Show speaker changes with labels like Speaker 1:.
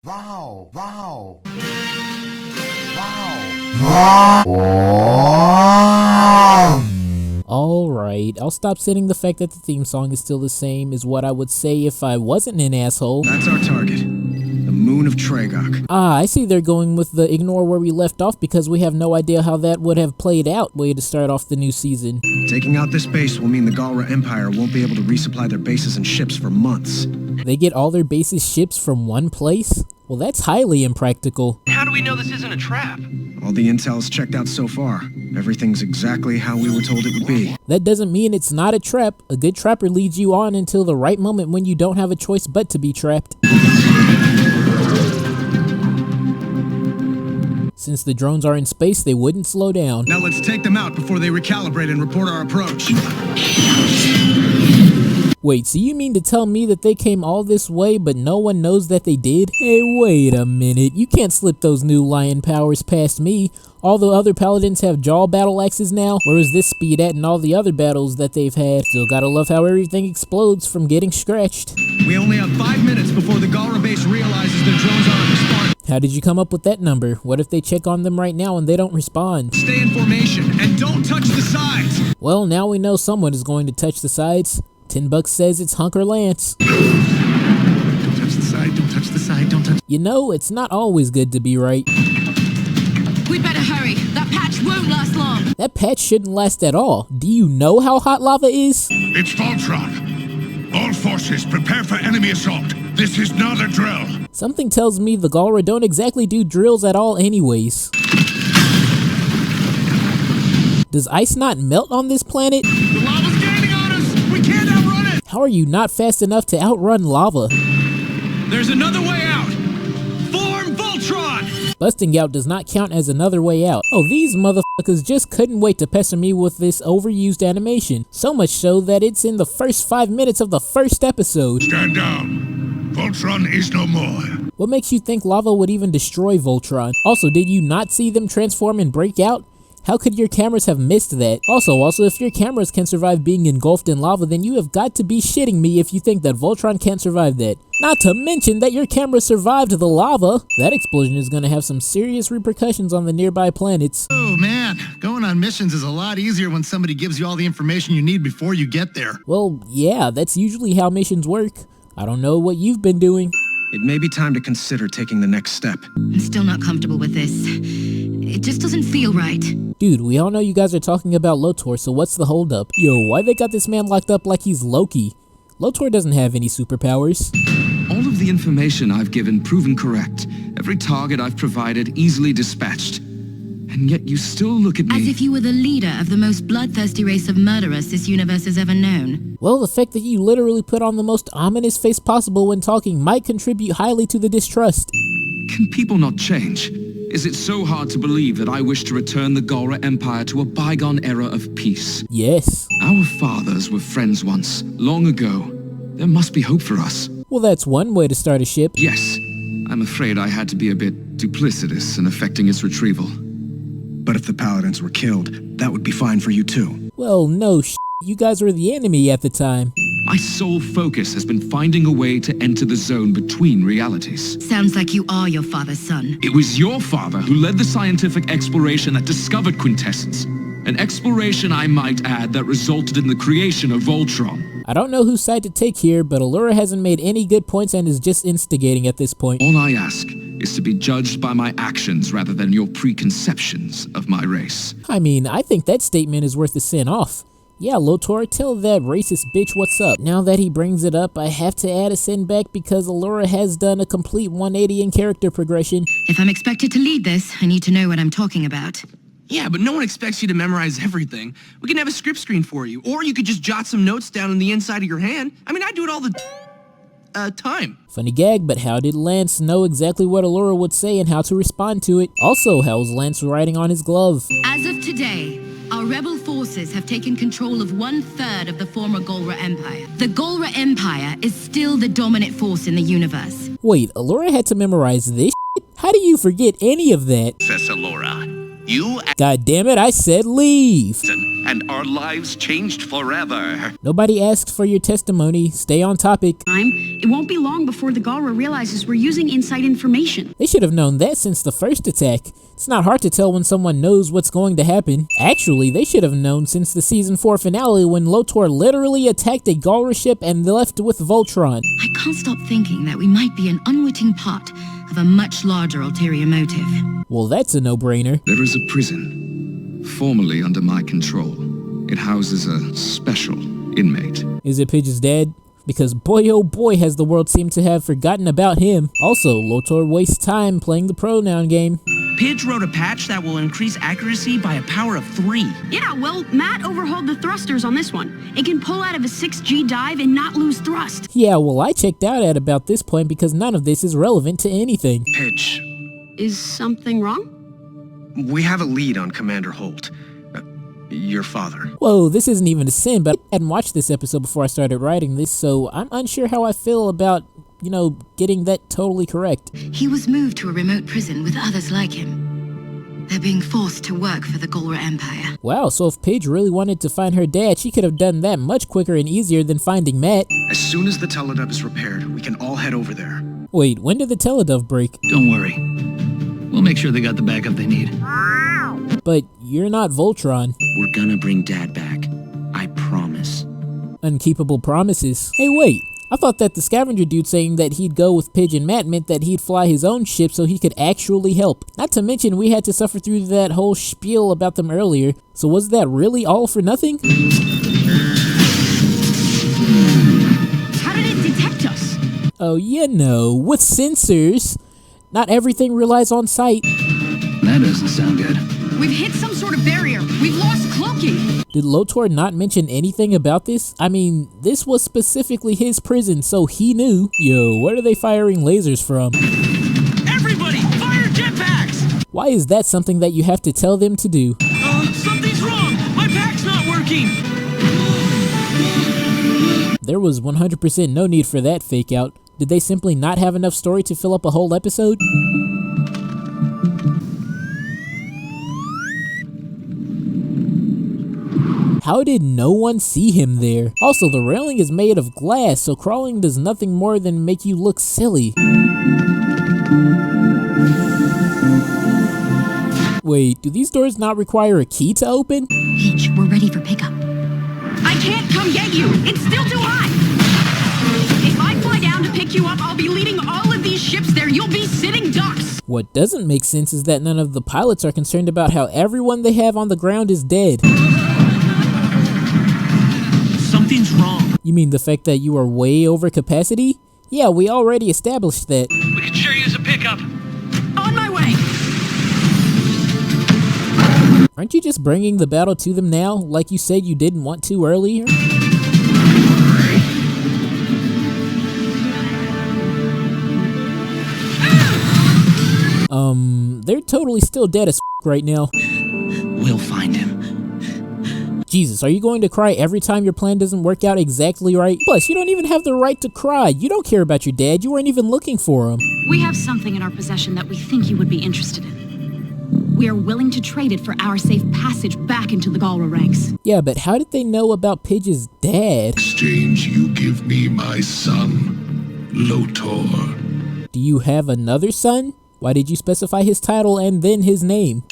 Speaker 1: Wow, wow, wow, wow.
Speaker 2: Alright, I'll stop saying the fact that the theme song is still the same is what I would say if I wasn't an asshole.
Speaker 3: That's our target. The moon of Tragok.
Speaker 2: Ah, I see they're going with the ignore where we left off because we have no idea how that would have played out way to start off the new season.
Speaker 3: Taking out this base will mean the Galra Empire won't be able to resupply their bases and ships for months.
Speaker 2: They get all their bases ships from one place? Well, that's highly impractical.
Speaker 4: How do we know this isn't a trap?
Speaker 3: All the intel's checked out so far. Everything's exactly how we were told it would be.
Speaker 2: That doesn't mean it's not a trap. A good trapper leads you on until the right moment when you don't have a choice but to be trapped. Since the drones are in space, they wouldn't slow down.
Speaker 3: Now let's take them out before they recalibrate and report our approach.
Speaker 2: Wait, so you mean to tell me that they came all this way but no one knows that they did? Hey, wait a minute. You can't slip those new lion powers past me. All the other paladins have jaw battle axes now. Where is this speed at in all the other battles that they've had? Still gotta love how everything explodes from getting scratched.
Speaker 3: We only have 5 minutes before the Galra base realizes their drones aren't responding.
Speaker 2: How did you come up with that number? What if they check on them right now and they don't respond?
Speaker 3: Stay in formation and don't touch the sides.
Speaker 2: Well, now we know someone is going to touch the sides. $10 says it's Hunker Lance.
Speaker 3: Don't touch the side, don't touch the side, don't touch.
Speaker 2: You know, it's not always good to be right.
Speaker 5: We'd better hurry. That patch won't last long.
Speaker 2: That patch shouldn't last at all. Do you know how hot lava is?
Speaker 1: It's Voltron. All forces prepare for enemy assault. This is not a drill.
Speaker 2: Something tells me the Galra don't exactly do drills at all anyways. Does ice not melt on this planet?
Speaker 3: The lava's gaining on us. We can't outrun it.
Speaker 2: How are you not fast enough to outrun lava?
Speaker 3: There's another way out. Form Voltron.
Speaker 2: Busting out does not count as another way out. Oh, these motherfuckers just couldn't wait to pester me with this overused animation. So much so that it's in the first 5 minutes of the first episode.
Speaker 1: Stand down. Voltron is no more.
Speaker 2: What makes you think lava would even destroy Voltron? Also, did you not see them transform and break out? How could your cameras have missed that? Also, if your cameras can survive being engulfed in lava, then you have got to be shitting me if you think that Voltron can't survive that. Not to mention that your camera survived the lava. That explosion is going to have some serious repercussions on the nearby planets.
Speaker 6: Oh man, going on missions is a lot easier when somebody gives you all the information you need before you get there.
Speaker 2: Well, yeah, that's usually how missions work. I don't know what you've been doing.
Speaker 3: It may be time to consider taking the next step.
Speaker 5: I'm still not comfortable with this. It just doesn't feel right.
Speaker 2: Dude, we all know you guys are talking about Lotor, so what's the holdup? Yo, why they got this man locked up like he's Loki? Lotor doesn't have any superpowers.
Speaker 7: All of the information I've given proven correct. Every target I've provided easily dispatched. And yet you still look at me...
Speaker 5: As if you were the leader of the most bloodthirsty race of murderers this universe has ever known.
Speaker 2: Well, the fact that you literally put on the most ominous face possible when talking might contribute highly to the distrust.
Speaker 7: Can people not change? Is it so hard to believe that I wish to return the Galra Empire to a bygone era of peace?
Speaker 2: Yes.
Speaker 7: Our fathers were friends once, long ago. There must be hope for us.
Speaker 2: Well, that's one way to start a ship.
Speaker 7: Yes, I'm afraid I had to be a bit duplicitous in effecting its retrieval.
Speaker 3: But if the paladins were killed, that would be fine for you too.
Speaker 2: Well, no shit. You guys were the enemy at the time.
Speaker 7: My sole focus has been finding a way to enter the zone between realities.
Speaker 5: Sounds like you are your father's son.
Speaker 7: It was your father who led the scientific exploration that discovered quintessence. An exploration, I might add, that resulted in the creation of Voltron.
Speaker 2: I don't know whose side to take here, but Allura hasn't made any good points and is just instigating at this point.
Speaker 7: All I ask is to be judged by my actions rather than your preconceptions of my race.
Speaker 2: I mean, I think that statement is worth a sin off. Yeah, Lotor, tell that racist bitch what's up. Now that he brings it up, I have to add a sin back because Allura has done a complete 180 in character progression.
Speaker 5: If I'm expected to lead this, I need to know what I'm talking about.
Speaker 4: Yeah, but no one expects you to memorize everything. We can have a script screen for you, or you could just jot some notes down on the inside of your hand. I mean, I do it all the time.
Speaker 2: Funny gag, but how did Lance know exactly what Allura would say and how to respond to it? Also, how was Lance writing on his glove?
Speaker 5: As of today, our rebel forces have taken control of 1/3 of the former Galra Empire. The Galra Empire is still the dominant force in the universe.
Speaker 2: Wait, Allura had to memorize this shit? How do you forget any of that?
Speaker 8: Professor Laura, you
Speaker 2: God damn it, I said leave!
Speaker 8: and our lives changed forever.
Speaker 2: Nobody asked for your testimony. Stay on topic.
Speaker 9: It won't be long before the Galra realizes we're using inside information.
Speaker 2: They should have known that since the first attack. It's not hard to tell when someone knows what's going to happen. Actually, they should have known since the season 4 finale when Lotor literally attacked a Galra ship and left with Voltron.
Speaker 5: I can't stop thinking that we might be an unwitting part of a much larger ulterior motive.
Speaker 2: Well, that's a no-brainer.
Speaker 7: There is a prison, formerly under my control. It houses a special inmate.
Speaker 2: Is it Pidge's dad? Because boy oh boy has the world seemed to have forgotten about him. Also, Lotor wastes time playing the pronoun game.
Speaker 4: Pidge wrote a patch that will increase accuracy by a power of 3.
Speaker 9: Yeah, well, Matt overhauled the thrusters on this one. It can pull out of a 6G dive and not lose thrust.
Speaker 2: Yeah, well, I checked out at about this point because none of this is relevant to anything.
Speaker 3: Pidge,
Speaker 9: Is something wrong?
Speaker 3: we have a lead on Commander Holt. Your father.
Speaker 2: Whoa, this isn't even a sin, but I hadn't watched this episode before I started writing this, so I'm unsure how I feel about, getting that totally correct.
Speaker 5: He was moved to a remote prison with others like him. They're being forced to work for the Galra Empire.
Speaker 2: Wow, so if Paige really wanted to find her dad, she could have done that much quicker and easier than finding Matt.
Speaker 3: As soon as the teledove is repaired, we can all head over there.
Speaker 2: Wait, when did the teledove break?
Speaker 6: Don't worry. We'll make sure they got the backup they need.
Speaker 2: But you're not Voltron.
Speaker 4: We're gonna bring Dad back. I promise.
Speaker 2: Unkeepable promises. Hey, wait. I thought that the scavenger dude saying that he'd go with Pidge and Matt meant that he'd fly his own ship so he could actually help. Not to mention we had to suffer through that whole spiel about them earlier. So was that really all for nothing?
Speaker 9: How did it detect us?
Speaker 2: Oh, with sensors. Not everything relies on sight.
Speaker 6: That doesn't sound good.
Speaker 9: We've hit some sort of barrier. We've lost cloaking.
Speaker 2: Did Lotor not mention anything about this? I mean, this was specifically his prison, so he knew. Yo, where are they firing lasers from?
Speaker 4: Everybody, fire jetpacks!
Speaker 2: Why is that something that you have to tell them to do?
Speaker 4: Something's wrong! My pack's not working!
Speaker 2: There was 100% no need for that fake out. Did they simply not have enough story to fill up a whole episode? How did no one see him there? Also, the railing is made of glass, so crawling does nothing more than make you look silly. Wait, do these doors not require a key to open?
Speaker 5: Peach, we're ready for pickup.
Speaker 9: I can't come get you. It's still too high. If I fly down to pick you up, I'll be leading all of these ships there. You'll be sitting ducks.
Speaker 2: What doesn't make sense is that none of the pilots are concerned about how everyone they have on the ground is dead.
Speaker 4: Something's wrong.
Speaker 2: You mean the fact that you are way over capacity? Yeah, we already established that.
Speaker 4: We could sure use a pickup.
Speaker 9: On my way.
Speaker 2: Aren't you just bringing the battle to them now, like you said you didn't want to earlier? They're totally still dead as right now.
Speaker 4: We'll find him.
Speaker 2: Jesus, are you going to cry every time your plan doesn't work out exactly right? Plus, you don't even have the right to cry. You don't care about your dad. You weren't even looking for him.
Speaker 10: We have something in our possession that we think you would be interested in. We are willing to trade it for our safe passage back into the Galra ranks.
Speaker 2: Yeah, but how did they know about Pidge's dad?
Speaker 1: Exchange, you give me my son, Lotor.
Speaker 2: Do you have another son? Why did you specify his title and then his name?